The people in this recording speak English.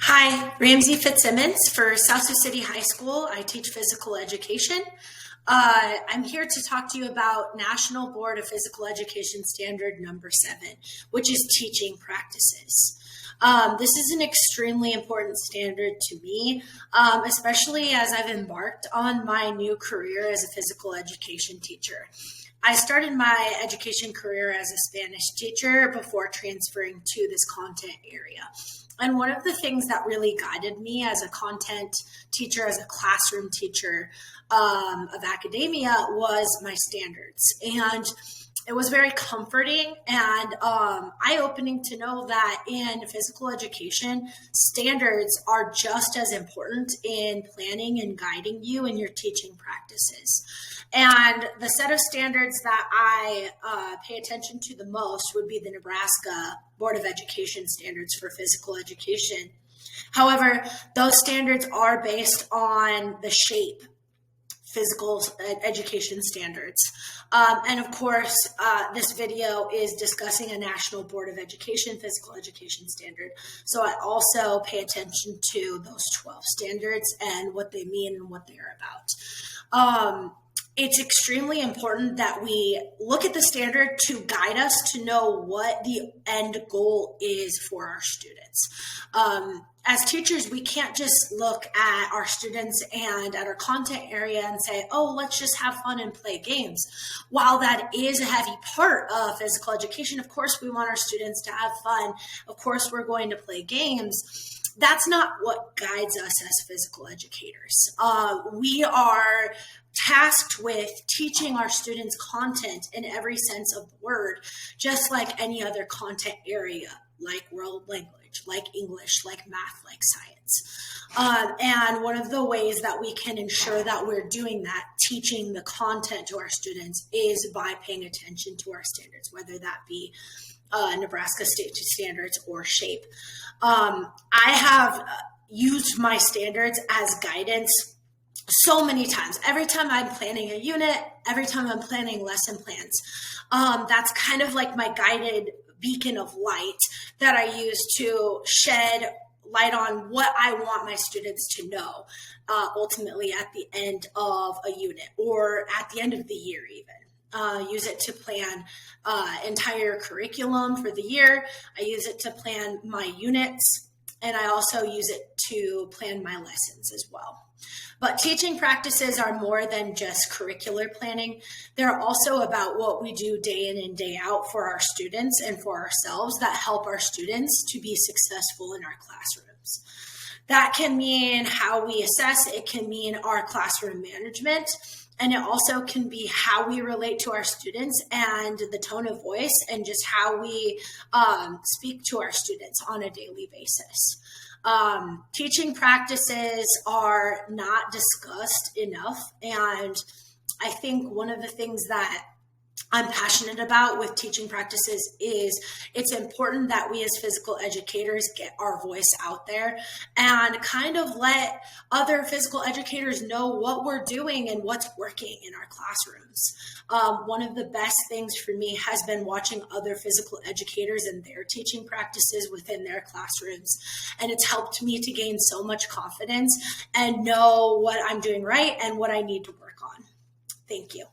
Hi, Ramsey Fitzsimmons for South Sioux City High School. I teach physical education. I'm here to talk to you about National Board of Physical Education Standard number 7, which is teaching practices. This is an extremely important standard to me, especially as I've embarked on my new career as a physical education teacher. I started my education career as a Spanish teacher before transferring to this content area. And one of the things that really guided me as a content teacher, as a classroom teacher of academia, was my standards. And it was very comforting and eye-opening to know that in physical education, standards are just as important in planning and guiding you in your teaching practices. And the set of standards that I pay attention to the most would be the Nebraska Board of Education standards for physical education. However, those standards are based on the SHAPE physical education standards. And of course, this video is discussing a National Board of Education physical education standard. So I also pay attention to those 12 standards and what they mean and what they are about. It's extremely important that we look at the standard to guide us to know what the end goal is for our students. As teachers, we can't just look at our students and at our content area and say, oh, let's just have fun and play games. While that is a heavy part of physical education, of course, we want our students to have fun. Of course, we're going to play games. That's not what guides us as physical educators. We are tasked with teaching our students content in every sense of the word, just like any other content area, like world language, like English, like math, like science. And one of the ways that we can ensure that we're doing that, teaching the content to our students, is by paying attention to our standards, whether that be Nebraska State Standards or SHAPE. I have used my standards as guidance so many times. Every time I'm planning a unit, every time I'm planning lesson plans, that's kind of like my guided beacon of light that I use to shed light on what I want my students to know ultimately at the end of a unit or at the end of the year even. Use it to plan entire curriculum for the year. I use it to plan my units, and I also use it to plan my lessons as well. But teaching practices are more than just curricular planning. They're also about what we do day in and day out for our students and for ourselves that help our students to be successful in our classrooms. That can mean how we assess, it can mean our classroom management, and it also can be how we relate to our students and the tone of voice and just how we speak to our students on a daily basis. Teaching practices are not discussed enough. And I think one of the things that I'm passionate about with teaching practices is it's important that we as physical educators get our voice out there and kind of let other physical educators know what we're doing and what's working in our classrooms. One of the best things for me has been watching other physical educators and their teaching practices within their classrooms. And it's helped me to gain so much confidence and know what I'm doing right and what I need to work on. Thank you.